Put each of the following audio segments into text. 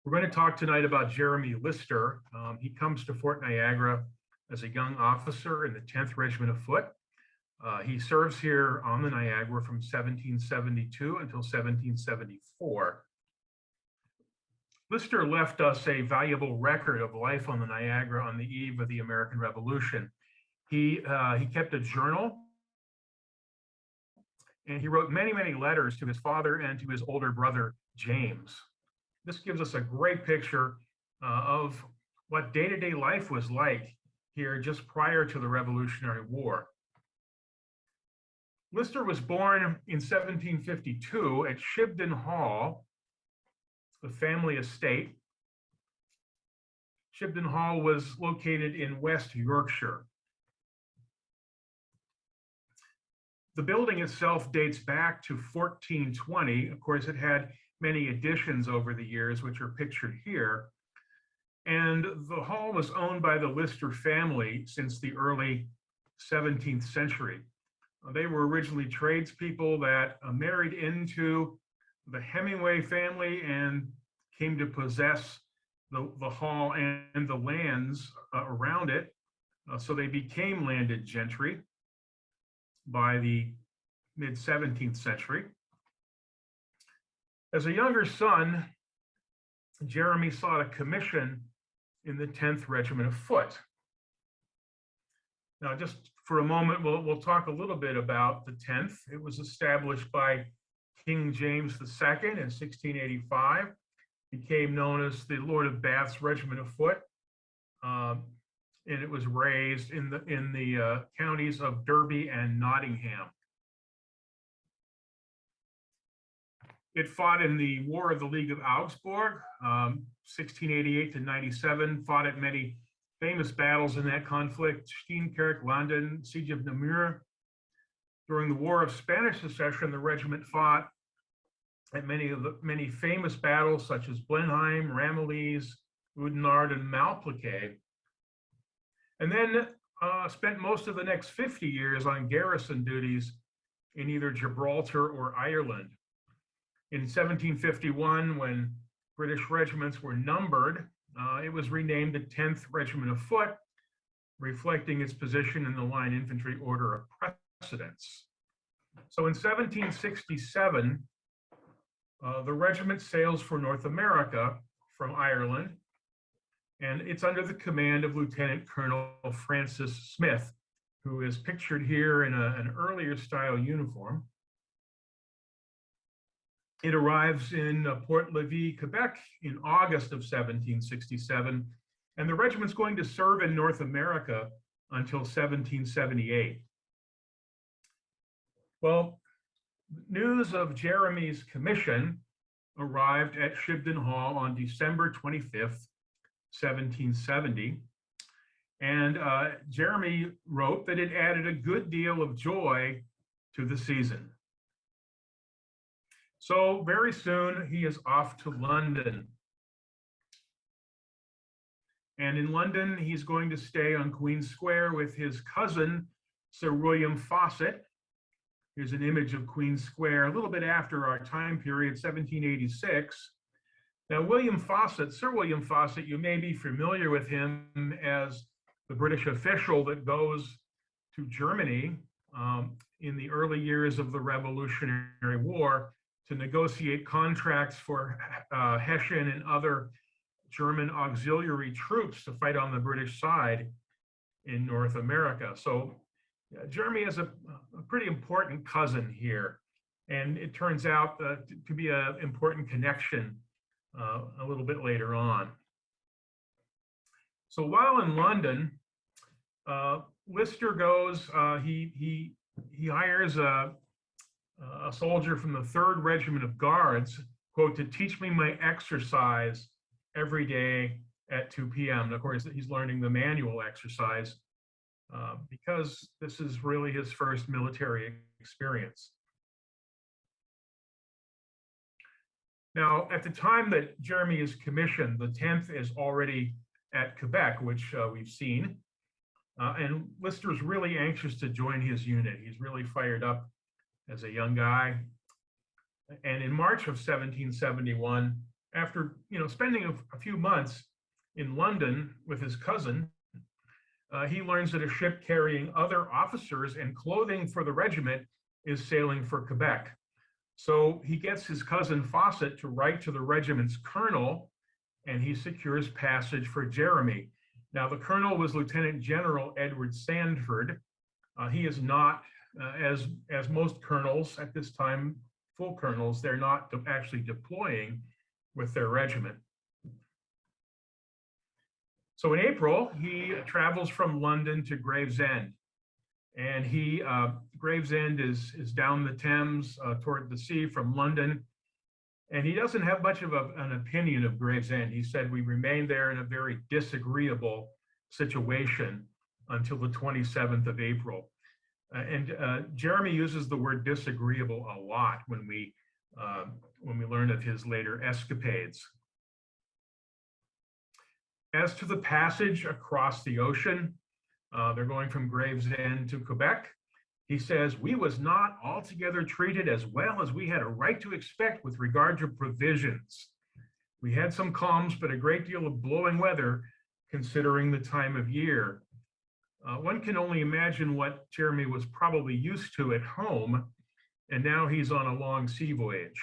We're going to talk tonight about Jeremy Lister. He comes to Fort Niagara as a young officer in the 10th Regiment of Foot. He serves here on the Niagara from 1772 until 1774. Lister left us a valuable record of life on the Niagara on the eve of the American Revolution. He kept a journal, and he wrote many, many letters to his father and to his older brother, James. This gives us a great picture of what day-to-day life was like here just prior to the Revolutionary War. Lister was born in 1752 at Shibden Hall, the family estate. Shibden Hall was located in West Yorkshire. The building itself dates back to 1420. Of course, it had many additions over the years, which are pictured here. And the hall was owned by the Lister family since the early 17th century. They were originally tradespeople that married into the Hemingway family and came to possess the hall and the lands around it. So they became landed gentry by the mid-17th century. As a younger son, Jeremy sought a commission in the 10th Regiment of Foot. Now, just for a moment, we'll talk a little bit about the 10th. It was established by King James II in 1685, became known as the Lord of Bath's Regiment of Foot, and it was raised in the counties of Derby and Nottingham. It fought in the War of the League of Augsburg, 1688 to 97, fought at many famous battles in that conflict: Steenkerk, Landen, Siege of Namur. During the War of Spanish Succession, the regiment fought at many famous battles such as Blenheim, Ramillies, Oudenarde, and Malplaquet. And then spent most of the next 50 years on garrison duties in either Gibraltar or Ireland. In 1751, when British regiments were numbered, it was renamed the 10th Regiment of Foot, reflecting its position in the line infantry order of precedence. So in 1767, the regiment sails for North America from Ireland, and it's under the command of Lieutenant Colonel Francis Smith, who is pictured here in an earlier style uniform. It arrives in Port Lévis, Quebec in August of 1767, and the regiment's going to serve in North America until 1778. Well, news of Jeremy's commission arrived at Shibden Hall on December 25th, 1770, and Jeremy wrote that it added a good deal of joy to the season. So very soon he is off to London. And in London, he's going to stay on Queen Square with his cousin, Sir William Fawcett. Here's an image of Queen Square a little bit after our time period, 1786. Now, Sir William Fawcett, you may be familiar with him as the British official that goes to Germany in the early years of the Revolutionary War to negotiate contracts for Hessian and other German auxiliary troops to fight on the British side in North America. So Jeremy has a pretty important cousin here, and it turns out to be an important connection a little bit later on. So while in London, Lister goes, he hires a soldier from the 3rd Regiment of Guards, quote, to teach me my exercise every day at 2 p.m. And of course, he's learning the manual exercise because this is really his first military experience. Now, at the time that Jeremy is commissioned, the 10th is already at Quebec, which we've seen. And Lister's really anxious to join his unit. He's really fired up as a young guy. And in March of 1771, After spending a few months in London with his cousin, he learns that a ship carrying other officers and clothing for the regiment is sailing for Quebec. So he gets his cousin Fawcett to write to the regiment's colonel, and he secures passage for Jeremy. Now, the colonel was Lieutenant General Edward Sandford. He is not, as most colonels at this time, full colonels, they're not actually deploying with their regiment. So in April, he travels from London to Gravesend. And Gravesend is down the Thames toward the sea from London. And he doesn't have much of an opinion of Gravesend. He said, we remained there in a very disagreeable situation until the 27th of April. And Jeremy uses the word disagreeable a lot when we learn of his later escapades. As to the passage across the ocean, they're going from Gravesend to Quebec. He says, we was not altogether treated as well as we had a right to expect with regard to provisions. We had some calms, but a great deal of blowing weather considering the time of year. One can only imagine what Jeremy was probably used to at home, and now he's on a long sea voyage.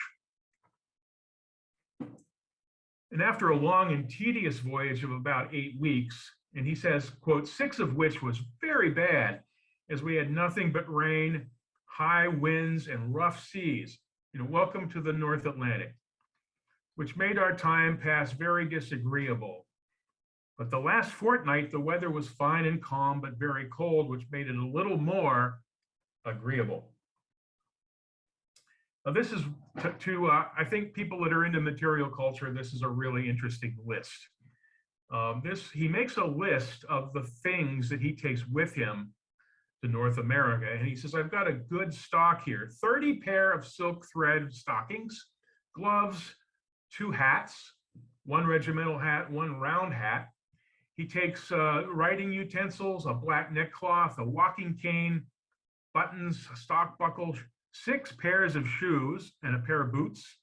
And after a long and tedious voyage of about 8 weeks, and he says, quote, 6 of which was very bad, as we had nothing but rain, high winds, and rough seas. Welcome to the North Atlantic, which made our time pass very disagreeable. But the last fortnight, the weather was fine and calm, but very cold, which made it a little more agreeable. Now, this is I think people that are into material culture, this is a really interesting list. He makes a list of the things that he takes with him to North America. And he says, I've got a good stock here, 30 pair of silk thread stockings, gloves, 2 hats, 1 regimental hat, 1 round hat. He takes writing utensils, a black neckcloth, a walking cane, buttons, a stock buckle, 6 pairs of shoes and a pair of boots,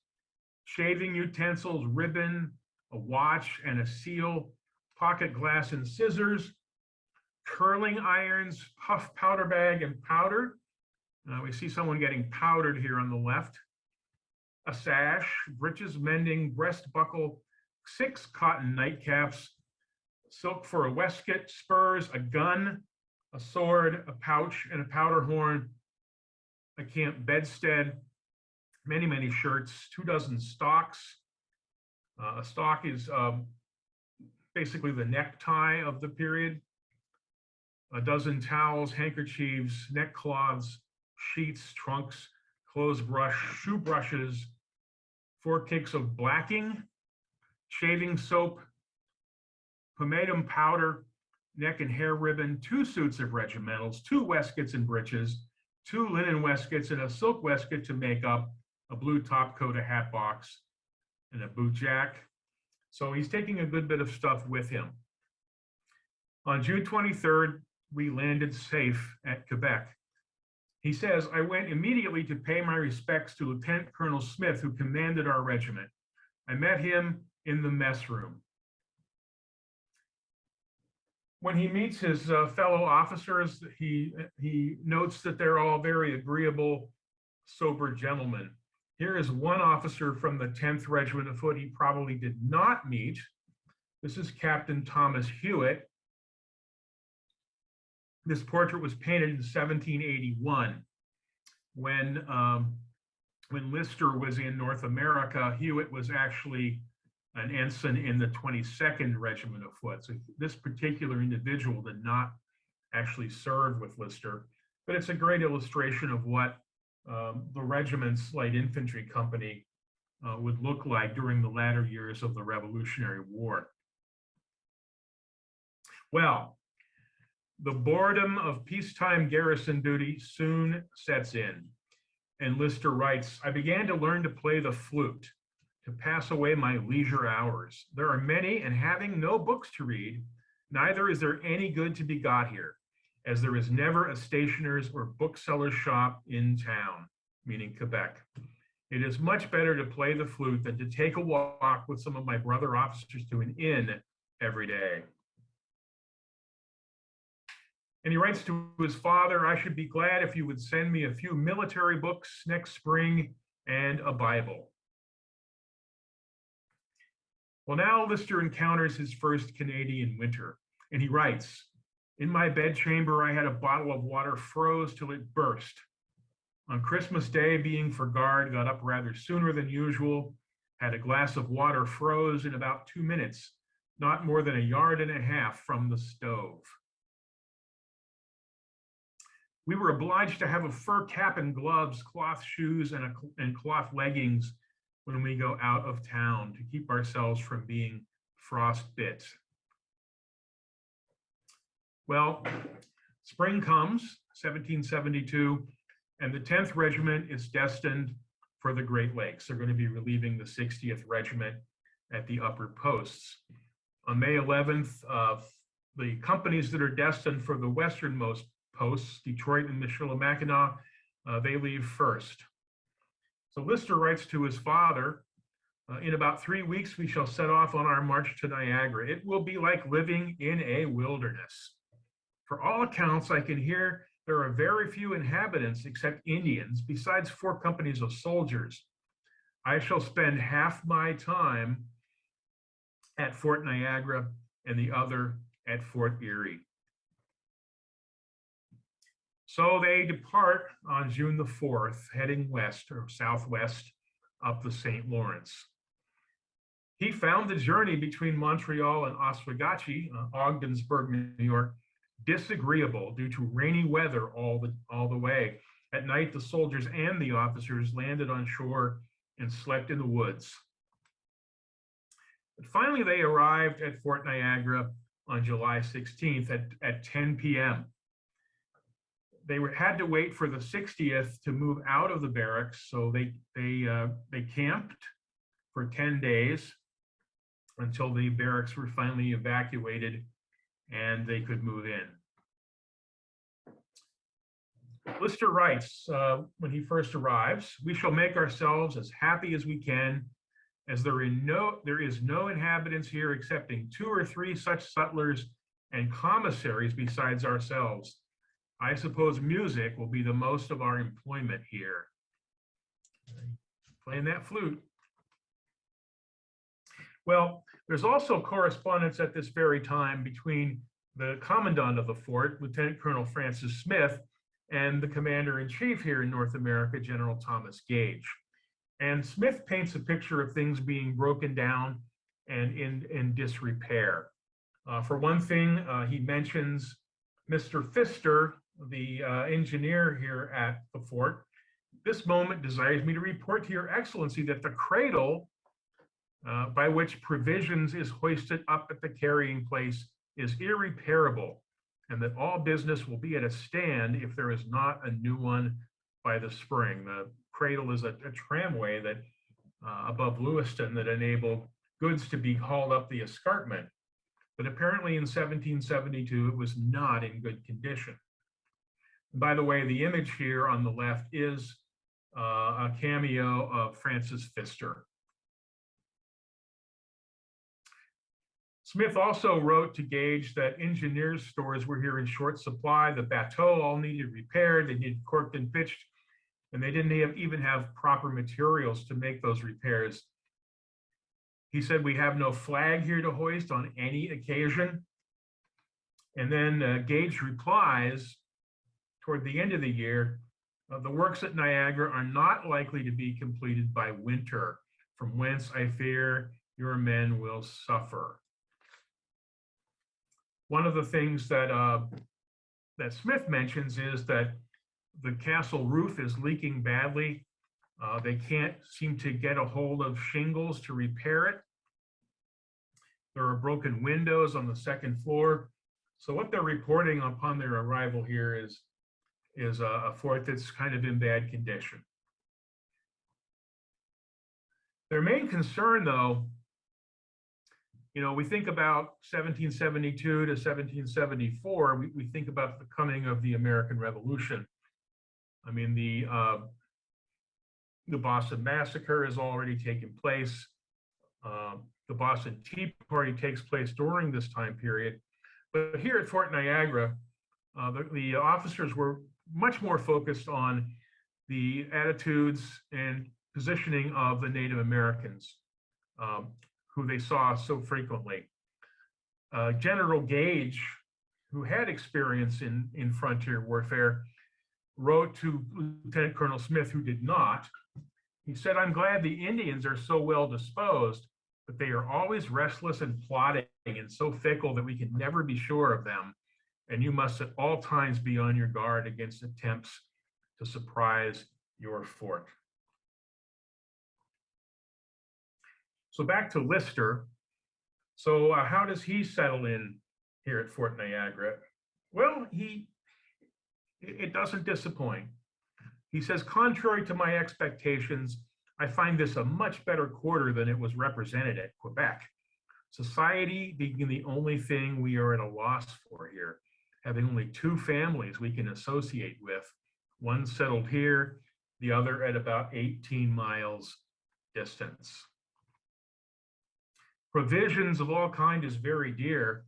shaving utensils, ribbon, a watch and a seal, pocket glass and scissors, curling irons, puff powder bag and powder. We see someone getting powdered here on the left. A sash, breeches mending, breast buckle, 6 cotton nightcaps, silk for a waistcoat, spurs, a gun, a sword, a pouch, and a powder horn, a camp bedstead, many, many shirts, 24 stocks. A stock is basically the necktie of the period. A dozen towels, handkerchiefs, neck cloths, sheets, trunks, clothes brush, shoe brushes, 4 cakes of blacking, shaving soap, pomatum powder, neck and hair ribbon, 2 suits of regimentals, 2 waistcoats and breeches, 2 linen waistcoats and a silk waistcoat to make up, a blue top coat, a hat box, and a boot jack. So he's taking a good bit of stuff with him. On June 23rd, we landed safe at Quebec. He says, I went immediately to pay my respects to Lieutenant Colonel Smith, who commanded our regiment. I met him in the mess room. When he meets his fellow officers, he notes that they're all very agreeable, sober gentlemen. Here is one officer from the 10th Regiment of Foot he probably did not meet. This is Captain Thomas Hewitt. This portrait was painted in 1781. When Lister was in North America, Hewitt was actually an ensign in the 22nd Regiment of Foot. So this particular individual did not actually serve with Lister, but it's a great illustration of what the regiment's light infantry company would look like during the latter years of the Revolutionary War. Well, the boredom of peacetime garrison duty soon sets in. And Lister writes, I began to learn to play the flute, to pass away my leisure hours. There are many, and having no books to read, neither is there any good to be got here, as there is never a stationer's or bookseller's shop in town, meaning Quebec. It is much better to play the flute than to take a walk with some of my brother officers to an inn every day. And he writes to his father, I should be glad if you would send me a few military books next spring and a Bible. Well, now Lister encounters his first Canadian winter, and he writes, in my bedchamber, I had a bottle of water froze till it burst. On Christmas Day, being for guard, got up rather sooner than usual, had a glass of water froze in about 2 minutes, not more than 1.5 yards from the stove. We were obliged to have a fur cap and gloves, cloth shoes, and cloth leggings when we go out of town to keep ourselves from being frostbit. Well, spring comes, 1772, and the 10th Regiment is destined for the Great Lakes. They're going to be relieving the 60th Regiment at the upper posts. On May 11th, the companies that are destined for the westernmost posts, Detroit and Michilimackinac, they leave first. So Lister writes to his father, in about 3 weeks, we shall set off on our march to Niagara. It will be like living in a wilderness. For all accounts, I can hear there are very few inhabitants except Indians, besides 4 companies of soldiers. I shall spend half my time at Fort Niagara and the other at Fort Erie. So they depart on June the 4th, heading west or southwest up the St. Lawrence. He found the journey between Montreal and Oswegatchie, Ogdensburg, New York, disagreeable due to rainy weather all the way. At night, the soldiers and the officers landed on shore and slept in the woods. But finally, they arrived at Fort Niagara on July 16th at 10 p.m. They had to wait for the 60th to move out of the barracks, so they camped for 10 days until the barracks were finally evacuated and they could move in. Lister writes, when he first arrives, we shall make ourselves as happy as we can, as there is no inhabitants here excepting 2 or 3 such sutlers and commissaries besides ourselves. I suppose music will be the most of our employment here. Playing that flute. Well, there's also correspondence at this very time between the commandant of the fort, Lieutenant Colonel Francis Smith, and the commander-in-chief here in North America, General Thomas Gage. And Smith paints a picture of things being broken down and in disrepair. For one thing, he mentions Mr. Pfister, the engineer here at the fort. This moment desires me to report to your excellency that the cradle by which provisions is hoisted up at the carrying place is irreparable, and that all business will be at a stand if there is not a new one by the spring. The cradle is a tramway that above Lewiston that enabled goods to be hauled up the escarpment. But apparently in 1772, it was not in good condition. And by the way, the image here on the left is a cameo of Francis Pfister. Smith also wrote to Gage that engineers' stores were here in short supply. The bateaux all needed repaired. They needed corked and pitched, and they didn't even have proper materials to make those repairs. He said, we have no flag here to hoist on any occasion. And then Gage replies toward the end of the year, the works at Niagara are not likely to be completed by winter, from whence I fear your men will suffer. One of the things that Smith mentions is that the castle roof is leaking badly. They can't seem to get a hold of shingles to repair it. There are broken windows on the second floor. So what they're reporting upon their arrival here is a fort that's kind of in bad condition. Their main concern, though, we think about 1772 to 1774, we think about the coming of the American Revolution. I mean, The Boston Massacre has already taken place. The Boston Tea Party takes place during this time period. But here at Fort Niagara, the officers were much more focused on the attitudes and positioning of the Native Americans, who they saw so frequently. General Gage, who had experience in frontier warfare, wrote to Lieutenant Colonel Smith, who did not. He said, "I'm glad the Indians are so well disposed, but they are always restless and plotting and so fickle that we can never be sure of them. And you must at all times be on your guard against attempts to surprise your fort." So back to Lister. So how does he settle in here at Fort Niagara? Well, it doesn't disappoint. He says, "Contrary to my expectations, I find this a much better quarter than it was represented at Quebec. Society being the only thing we are at a loss for here, having only two families we can associate with, one settled here, the other at about 18 miles distance. Provisions of all kind is very dear.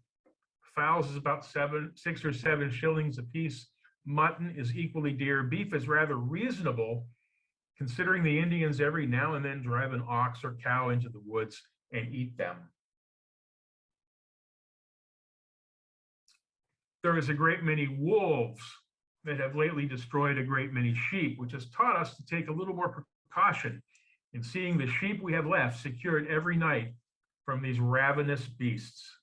Fowls is about 6 or 7 shillings a piece. Mutton is equally dear. Beef is rather reasonable, considering the Indians every now and then drive an ox or cow into the woods and eat them. There is a great many wolves that have lately destroyed a great many sheep, which has taught us to take a little more precaution in seeing the sheep we have left secured every night from these ravenous beasts."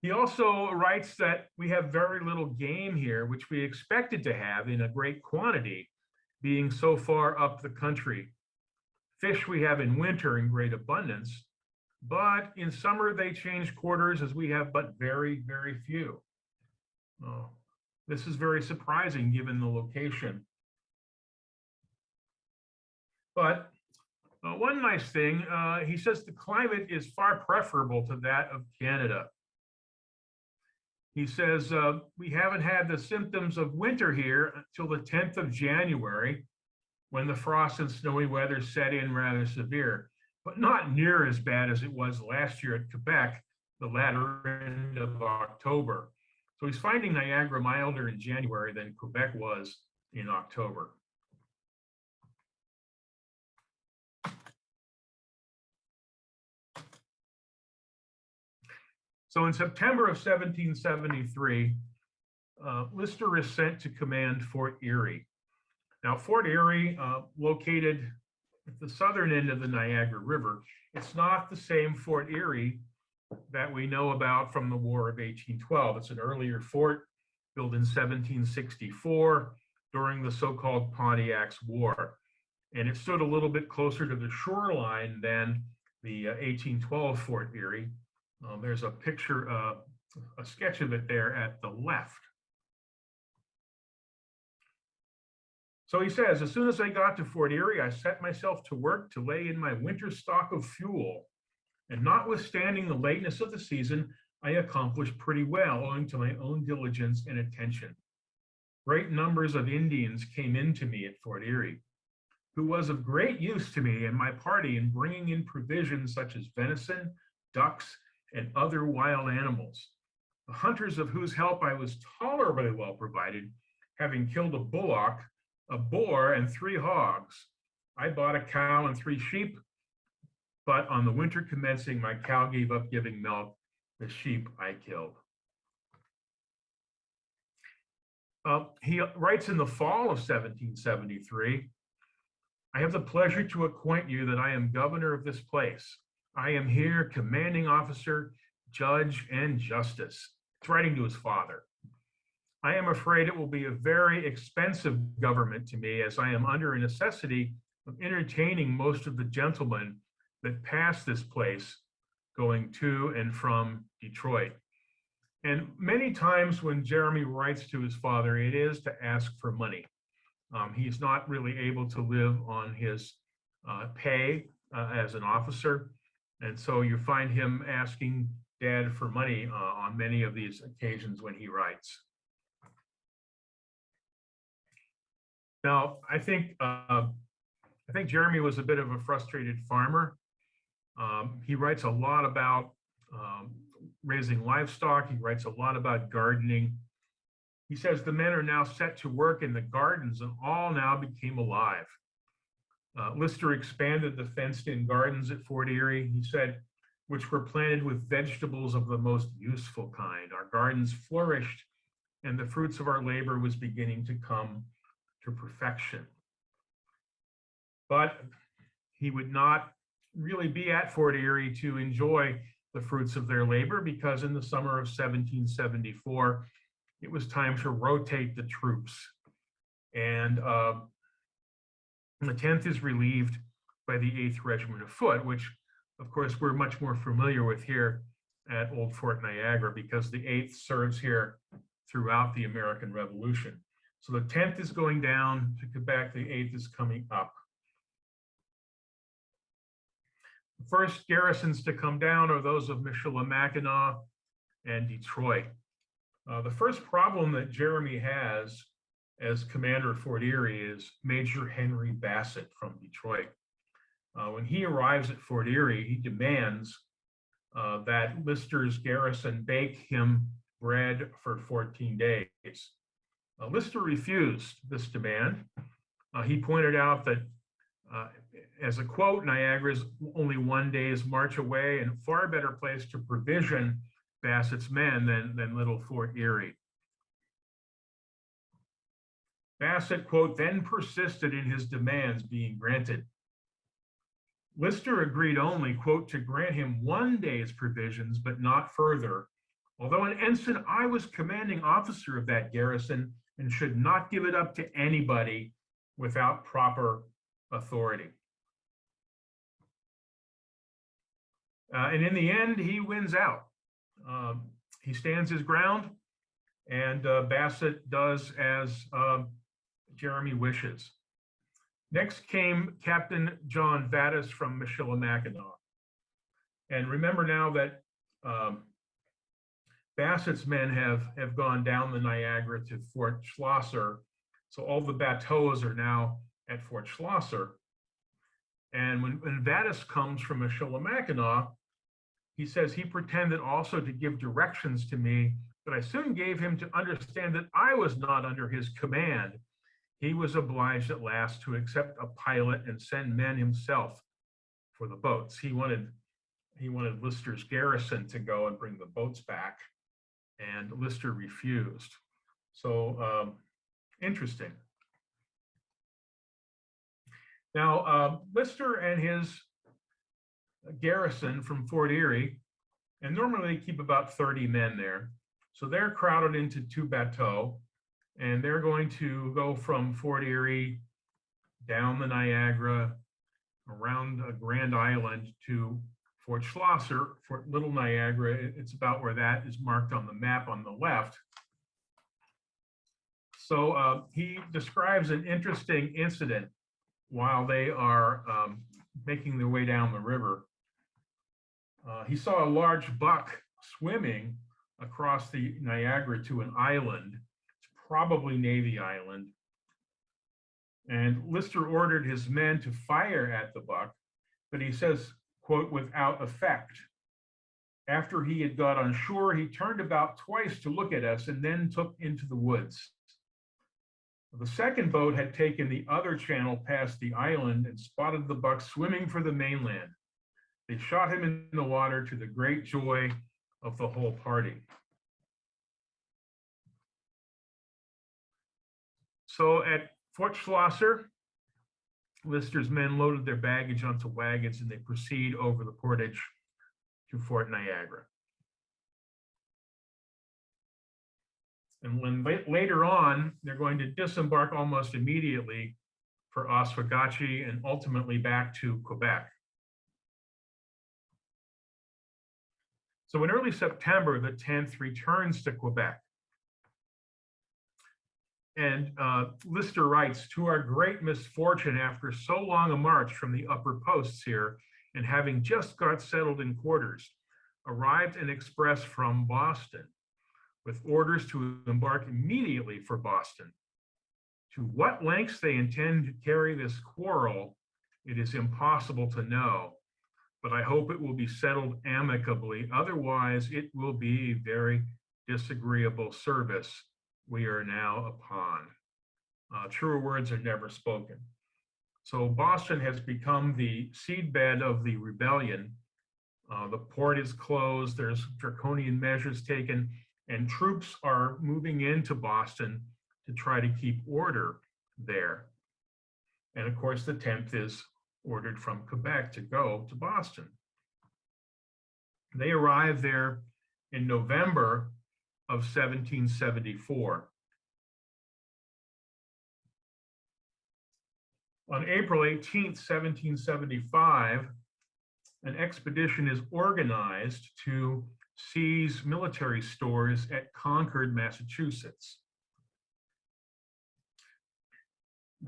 He also writes that we have very little game here, which we expected to have in a great quantity, being so far up the country. Fish we have in winter in great abundance, but in summer they change quarters as we have but very, very few. This is very surprising given the location. But one nice thing, he says the climate is far preferable to that of Canada. He says, "We haven't had the symptoms of winter here until the 10th of January, when the frost and snowy weather set in rather severe, but not near as bad as it was last year at Quebec, the latter end of October." So he's finding Niagara milder in January than Quebec was in October. So in September of 1773, Lister is sent to command Fort Erie. Now, Fort Erie, located at the southern end of the Niagara River, it's not the same Fort Erie that we know about from the War of 1812. It's an earlier fort built in 1764 during the so-called Pontiac's War. And it stood a little bit closer to the shoreline than the 1812 Fort Erie. There's a picture, a sketch of it there at the left. So he says, "As soon as I got to Fort Erie, I set myself to work to lay in my winter stock of fuel. And notwithstanding the lateness of the season, I accomplished pretty well, owing to my own diligence and attention. Great numbers of Indians came in to me at Fort Erie, who was of great use to me and my party in bringing in provisions such as venison, ducks, and other wild animals, the hunters of whose help I was tolerably well provided, having killed a bullock, a boar, and 3 hogs. I bought a cow and 3 sheep, but on the winter commencing, my cow gave up giving milk, the sheep I killed." He writes in the fall of 1773, "I have the pleasure to acquaint you that I am governor of this place. I am here commanding officer, judge, and justice." It's writing to his father. "I am afraid it will be a very expensive government to me, as I am under a necessity of entertaining most of the gentlemen that pass this place going to and from Detroit." And many times when Jeremy writes to his father, it is to ask for money. He's not really able to live on his pay as an officer. And so you find him asking Dad for money on many of these occasions when he writes. Now, I think Jeremy was a bit of a frustrated farmer. He writes a lot about raising livestock. He writes a lot about gardening. He says the men are now set to work in the gardens and all now became alive. Lister expanded the fenced-in gardens at Fort Erie, he said, which were planted with vegetables of the most useful kind. Our gardens flourished and the fruits of our labor was beginning to come to perfection. But he would not really be at Fort Erie to enjoy the fruits of their labor, because in the summer of 1774, it was time to rotate the troops. And the 10th is relieved by the 8th Regiment of Foot, which, of course, we're much more familiar with here at Old Fort Niagara, because the 8th serves here throughout the American Revolution. So the 10th is going down to Quebec, the 8th is coming up. The first garrisons to come down are those of Michilimackinac and Detroit. The first problem that Jeremy has as commander of Fort Erie is Major Henry Bassett from Detroit. When he arrives at Fort Erie, he demands that Lister's garrison bake him bread for 14 days. Lister refused this demand. He pointed out that, as a quote, Niagara is only 1 day's march away and a far better place to provision Bassett's men than little Fort Erie. Bassett, quote, then persisted in his demands being granted. Lister agreed only, quote, to grant him 1 day's provisions, but not further. Although an ensign, I was commanding officer of that garrison and should not give it up to anybody without proper authority. And in the end, he wins out. He stands his ground, and Bassett does as Jeremy wishes. Next came Captain John Vadas from Michilimackinac. And remember now that Bassett's men have gone down the Niagara to Fort Schlosser. So all the bateaus are now at Fort Schlosser. And when Vadas comes from Michilimackinac, he says he pretended also to give directions to me, but I soon gave him to understand that I was not under his command. He was obliged at last to accept a pilot and send men himself for the boats. He wanted Lister's garrison to go and bring the boats back, and Lister refused. So interesting. Now, Lister and his garrison from Fort Erie, and normally they keep about 30 men there. So they're crowded into 2 bateaux, and they're going to go from Fort Erie down the Niagara, around Grand Island to Fort Schlosser, Fort Little Niagara. It's about where that is marked on the map on the left. So he describes an interesting incident while they are making their way down the river. He saw a large buck swimming across the Niagara to an island. It's probably Navy Island. And Lister ordered his men to fire at the buck, but he says, quote, without effect. After he had got on shore, he turned about twice to look at us and then took into the woods. The second boat had taken the other channel past the island and spotted the buck swimming for the mainland. They shot him in the water to the great joy of the whole party. So at Fort Schlosser, Lister's men loaded their baggage onto wagons and they proceed over the portage to Fort Niagara. And when later on, they're going to disembark almost immediately for Oswegatchie and ultimately back to Quebec. So in early September, the 10th returns to Quebec. And Lister writes, to our great misfortune, after so long a march from the upper posts here, and having just got settled in quarters, arrived an express from Boston with orders to embark immediately for Boston, To what lengths they intend to carry this quarrel, it is impossible to know, but I hope it will be settled amicably. Otherwise, it will be very disagreeable service we are now upon. Truer words are never spoken. So Boston has become the seedbed of the rebellion. The port is closed, there's draconian measures taken, and troops are moving into Boston to try to keep order there. And of course, the 10th is ordered from Quebec to go to Boston. They arrive there in November of 1774. On April 18th, 1775, an expedition is organized to seize military stores at Concord, Massachusetts.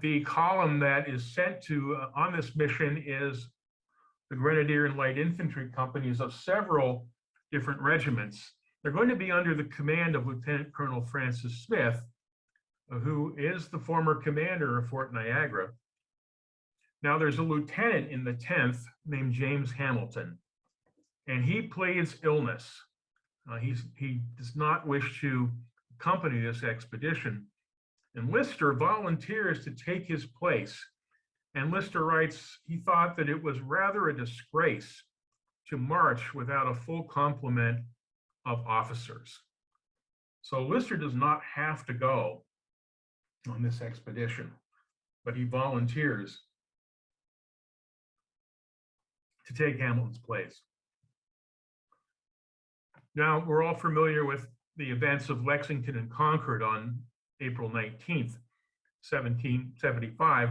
The column that is sent to on this mission is the Grenadier and Light Infantry companies of several different regiments. They're going to be under the command of Lieutenant Colonel Francis Smith, who is the former commander of Fort Niagara. Now, there's a lieutenant in the 10th named James Hamilton, and he pleads illness. He does not wish to accompany this expedition. And Lister volunteers to take his place. And Lister writes, he thought that it was rather a disgrace to march without a full complement of officers. So Lister does not have to go on this expedition, but he volunteers to take Hamilton's place. Now, we're all familiar with the events of Lexington and Concord on April 19th, 1775.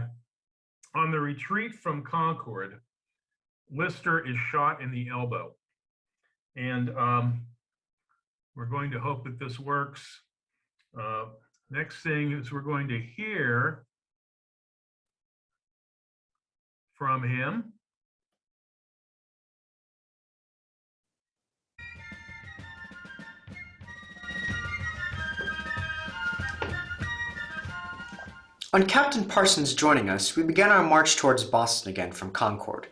On the retreat from Concord, Lister is shot in the elbow. And we're going to hope that this works. Next thing is we're going to hear from him. On Captain Parsons joining us, we began our march towards Boston again from Concord.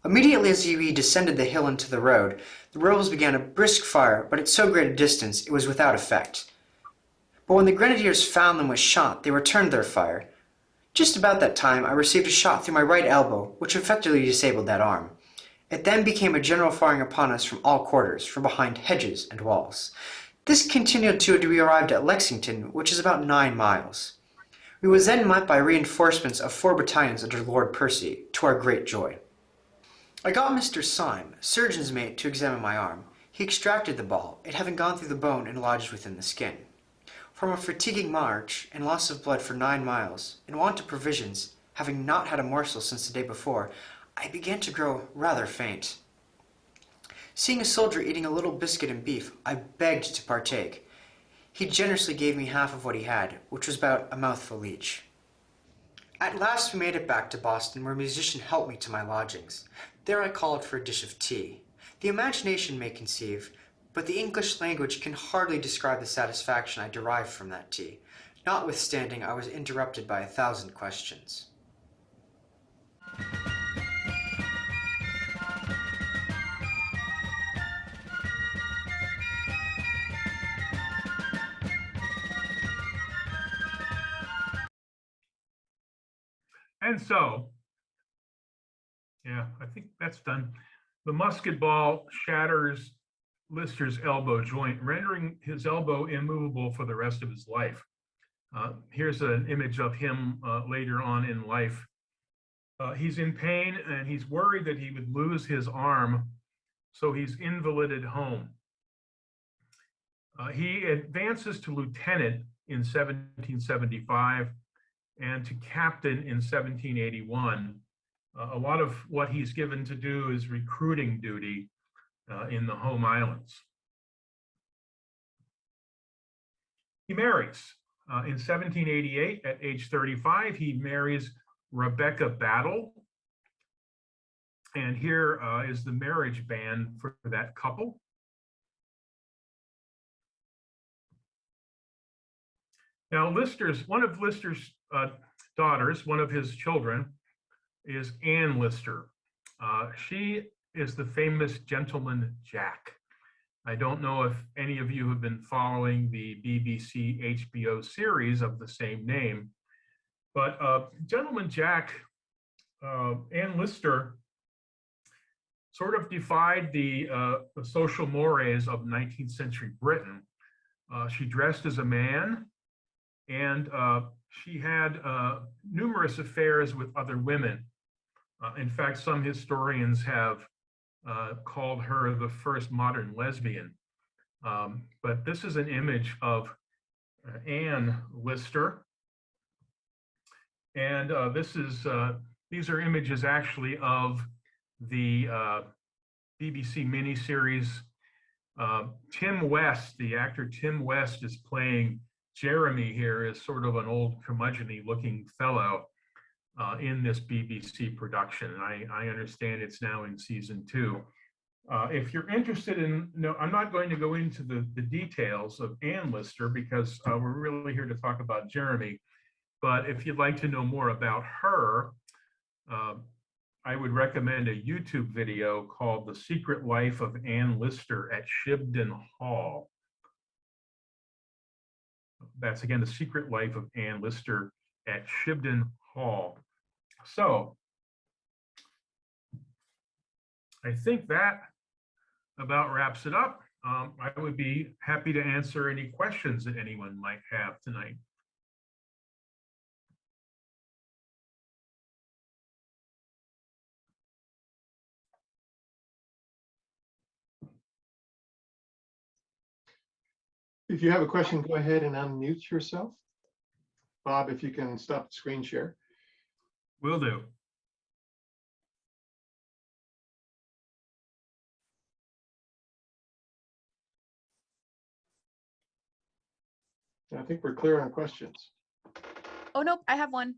Immediately as we descended the hill into the road, the rebels began a brisk fire, but at so great a distance it was without effect. But when the grenadiers found them with shot, they returned their fire. Just about that time, I received a shot through my right elbow, which effectively disabled that arm. It then became a general firing upon us from all quarters, from behind hedges and walls. This continued till we arrived at Lexington, which is about 9 miles. We was then met by reinforcements of 4 battalions under Lord Percy, to our great joy. I got Mr. Syme, surgeon's mate, to examine my arm. He extracted the ball, it having gone through the bone and lodged within the skin. From a fatiguing march, and loss of blood for 9 miles, and want of provisions, having not had a morsel since the day before, I began to grow rather faint. Seeing a soldier eating a little biscuit and beef, I begged to partake. He generously gave me half of what he had, which was about a mouthful each. At last we made it back to Boston, where a musician helped me to my lodgings. There I called for a dish of tea. The imagination may conceive, but the English language can hardly describe the satisfaction I derived from that tea, notwithstanding I was interrupted by 1,000 questions. And so, yeah, I think that's done. The musket ball shatters Lister's elbow joint, rendering his elbow immovable for the rest of his life. Here's an image of him later on in life. He's in pain and he's worried that he would lose his arm, so he's invalided home. He advances to lieutenant in 1775 and to captain in 1781. A lot of what he's given to do is recruiting duty in the home islands. He marries. In 1788, at age 35, he marries Rebecca Battle. And here is the marriage band for that couple. Now, one of Lister's daughters, one of his children, is Anne Lister. She is the famous Gentleman Jack. I don't know if any of you have been following the BBC HBO series of the same name, but Gentleman Jack, Anne Lister, sort of defied the social mores of 19th century Britain. She dressed as a man, and she had numerous affairs with other women. In fact, some historians have called her the first modern lesbian. But this is an image of Anne Lister. And these are images actually of the BBC miniseries. Tim West, the actor Tim West, is playing Jeremy here, is sort of an old curmudgeon-y looking fellow in this BBC production. And I understand it's now in season 2. If you're interested in, no, I'm not going to go into the details of Anne Lister because we're really here to talk about Jeremy. But if you'd like to know more about her, I would recommend a YouTube video called The Secret Life of Anne Lister at Shibden Hall. That's again, The Secret Life of Anne Lister at Shibden Hall. So I think that about wraps it up. I would be happy to answer any questions that anyone might have tonight. If you have a question, go ahead and unmute yourself. Bob, if you can stop the screen share. Will do. I think we're clear on questions. Oh, nope, I have one.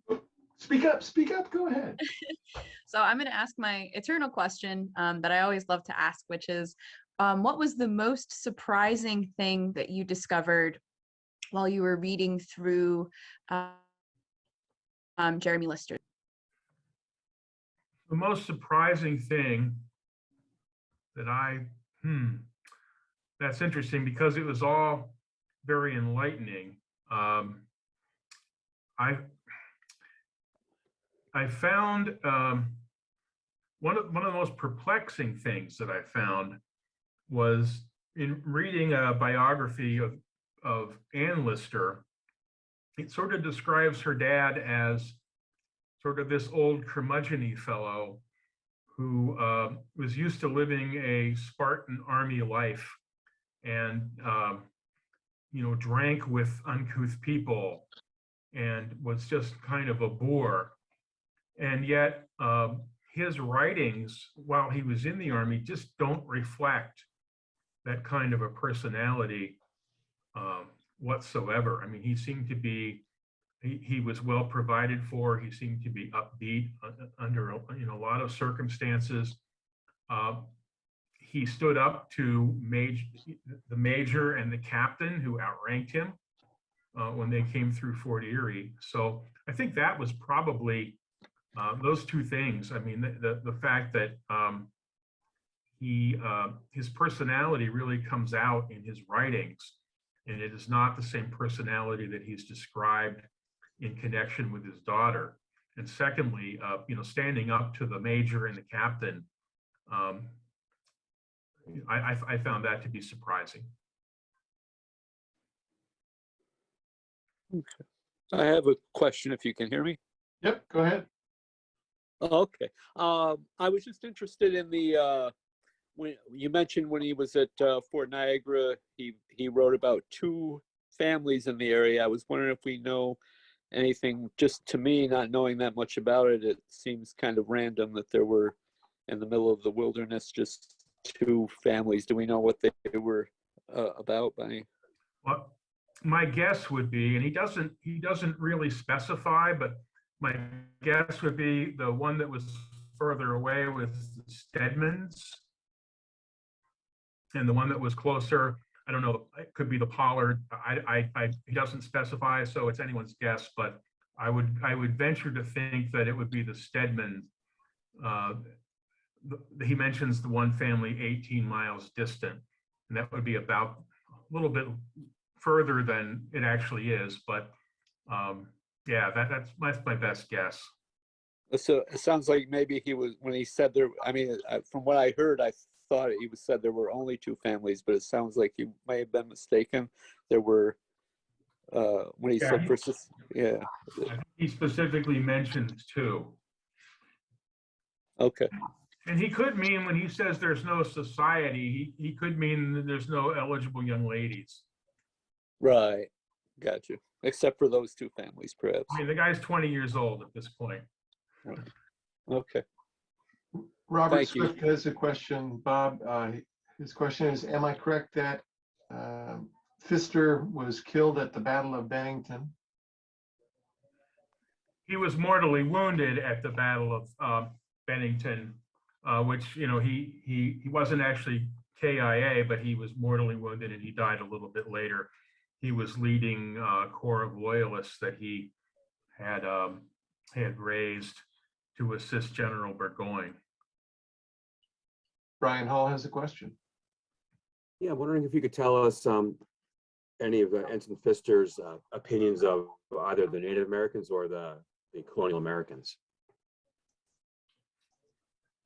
Speak up, go ahead. So I'm going to ask my eternal question that I always love to ask, which is, what was the most surprising thing that you discovered while you were reading through Jeremy Lister? The most surprising thing that that's interesting because it was all very enlightening. I found one of the most perplexing things that I found was in reading a biography of Anne Lister. It sort of describes her dad as sort of this old curmudgeon-y fellow who was used to living a Spartan army life and drank with uncouth people and was just kind of a bore. And yet his writings while he was in the army just don't reflect that kind of a personality whatsoever. I mean, he seemed to be, he was well provided for. He seemed to be upbeat under a lot of circumstances. He stood up to the major and the captain who outranked him when they came through Fort Erie. So I think that was probably those two things. I mean, the fact that his personality really comes out in his writings, and it is not the same personality that he's described in connection with his daughter. And secondly, standing up to the major and the captain, I found that to be surprising. Okay. I have a question if you can hear me. Yep, go ahead. Okay. I was just interested in the when you mentioned when he was at Fort Niagara, he wrote about 2 families in the area. I was wondering if we know anything. Just to me, not knowing that much about it, it seems kind of random that there were in the middle of the wilderness just 2 families. Do we know what they were about by? Well, my guess would be, and he doesn't really specify, but my guess would be the one that was further away was the Stedmans, and the one that was closer I don't know, it could be the Pollard. He doesn't specify, so it's anyone's guess, but I would venture to think that it would be the Stedman. He mentions the one family 18 miles distant, and that would be about a little bit further than it actually is, but yeah, that's my best guess. So it sounds like maybe he was, when he said there, I mean, from what I heard, I thought he said there were only two families, but it sounds like he may have been mistaken. There were, when he said, yeah. I think he specifically mentions two. Okay. And he could mean, when he says there's no society, he could mean that there's no eligible young ladies. Right. Got you. Except for those two families, perhaps. I mean, the guy's 20 years old at this point. Okay. Robert Thank you. Swift has a question, Bob. His question is, am I correct that Pfister was killed at the Battle of Bennington? He was mortally wounded at the Battle of Bennington, which, you know, he wasn't actually KIA, but he was mortally wounded and he died a little bit later. He was leading a corps of loyalists that he had raised to assist General Burgoyne. Brian Hall has a question. Yeah, I'm wondering if you could tell us any of Ensign Pfister's opinions of either the Native Americans or the colonial Americans.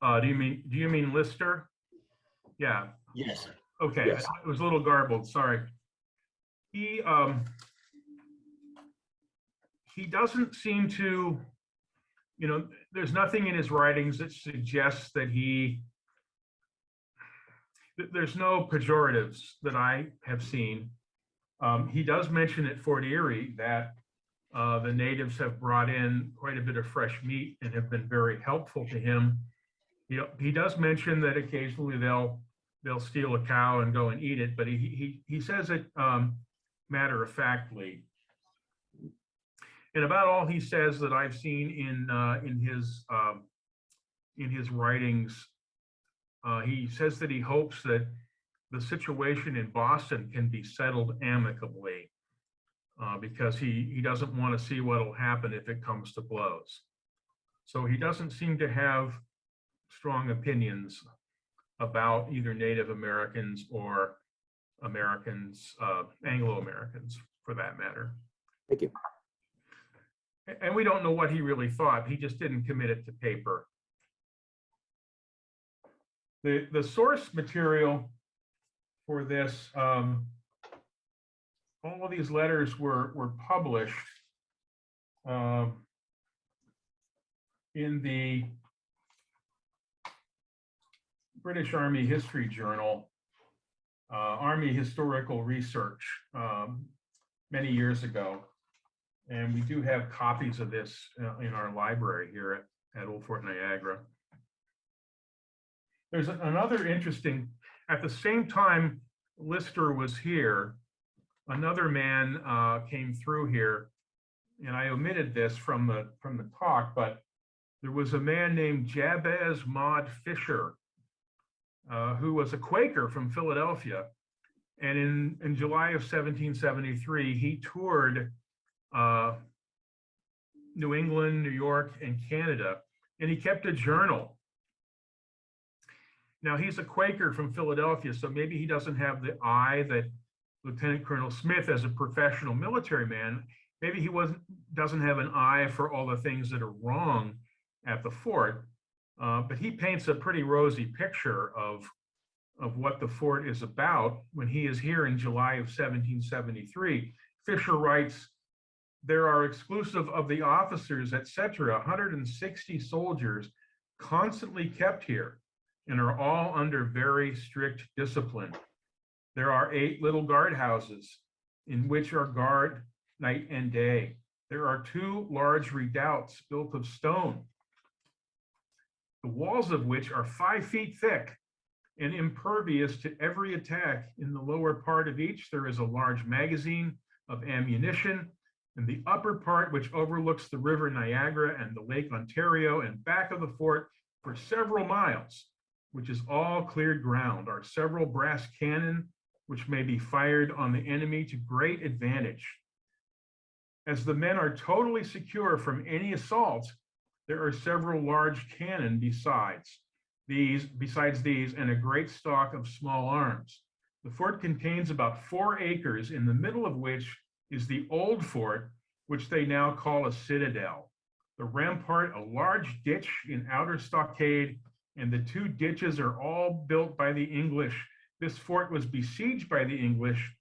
Do you mean Lister? Yeah. Yes. Okay. Yes. It was a little garbled. Sorry. He doesn't seem to, you know, there's nothing in his writings that suggests that there's no pejoratives that I have seen. He does mention at Fort Erie that the natives have brought in quite a bit of fresh meat and have been very helpful to him. He does mention that occasionally they'll steal a cow and go and eat it, but he says it matter of factly. And about all he says that I've seen in his writings, he says that he hopes that the situation in Boston can be settled amicably, because he doesn't want to see what will happen if it comes to blows. So he doesn't seem to have strong opinions about either Native Americans or Americans, Anglo-Americans for that matter. Thank you. And we don't know what he really thought. He just didn't commit it to paper. The source material for this, all of these letters were published in the British Army History Journal, Army Historical Research, many years ago. And we do have copies of this in our library here at Old Fort Niagara. There's another interesting, at the same time Lister was here, another man came through here, and I omitted this from the talk, but there was a man named Jabez Maud Fisher, who was a Quaker from Philadelphia. And in July of 1773, he toured New England, New York, and Canada, and he kept a journal. Now, he's a Quaker from Philadelphia, so maybe he doesn't have the eye that Lieutenant Colonel Smith, as a professional military man, maybe he doesn't have an eye for all the things that are wrong at the fort, but he paints a pretty rosy picture of what the fort is about when he is here in July of 1773. Fisher writes, "There are exclusive of the officers, etc., 160 soldiers constantly kept here and are all under very strict discipline. There are 8 little guardhouses in which are guard night and day. There are 2 large redoubts built of stone, the walls of which are 5 feet thick and impervious to every attack. In the lower part of each, there is a large magazine of ammunition. In the upper part, which overlooks the River Niagara and the Lake Ontario, and back of the fort for several miles, which is all cleared ground, are several brass cannon which may be fired on the enemy to great advantage. As the men are totally secure from any assault, there are several large cannon besides these, and a great stock of small arms. The fort contains about 4 acres, in the middle of which is the old fort, which they now call a citadel. The rampart, a large ditch in outer stockade, and the 2 ditches are all built by the English. This fort was besieged by the English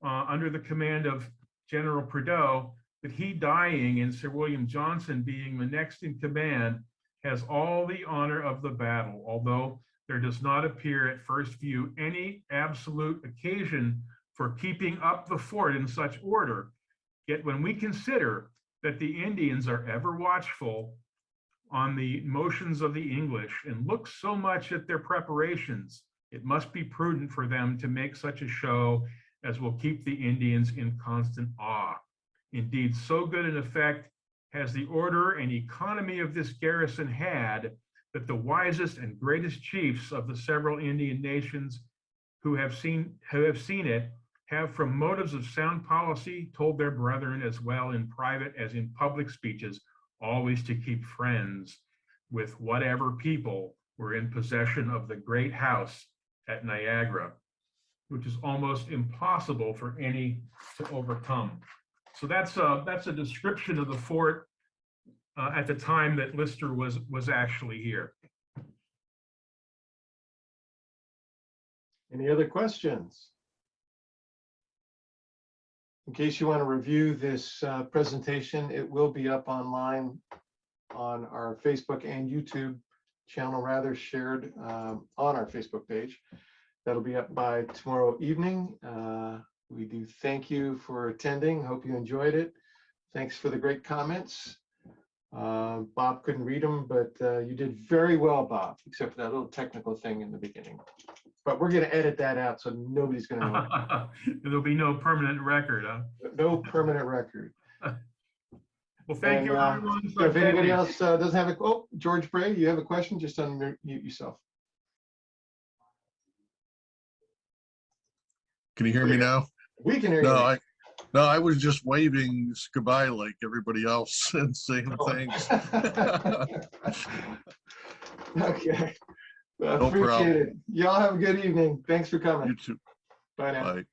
under the command of General Prideaux, but he dying and Sir William Johnson being the next in command has all the honor of the battle, although there does not appear at first view any absolute occasion for keeping up the fort in such order. Yet when we consider that the Indians are ever watchful on the motions of the English and look so much at their preparations, it must be prudent for them to make such a show as will keep the Indians in constant awe. Indeed, so good an effect has the order and economy of this garrison had, that the wisest and greatest chiefs of the several Indian nations who have seen it have, from motives of sound policy, told their brethren as well in private as in public speeches, always to keep friends with whatever people were in possession of the great house at Niagara, which is almost impossible for any to overcome. So that's a description of the fort at the time that Lister was actually here. Any other questions? In case you want to review this presentation, it will be up online on our Facebook and YouTube channel, rather shared on our Facebook page. That'll be up by tomorrow evening. We do thank you for attending. Hope you enjoyed it. Thanks for the great comments. Bob couldn't read them, but you did very well, Bob, except for that little technical thing in the beginning. But we're going to edit that out, so nobody's going to know. There'll be no permanent record, huh? No permanent record. Well, thank you, everyone. So if anybody else doesn't have oh, George Bray, you have a question? Just unmute yourself. Can you hear me now? We can hear you. No, I was just waving goodbye like everybody else and saying thanks. Okay. No Appreciate problem. it. Y'all have a good evening. Thanks for coming. You too. Bye now. Bye.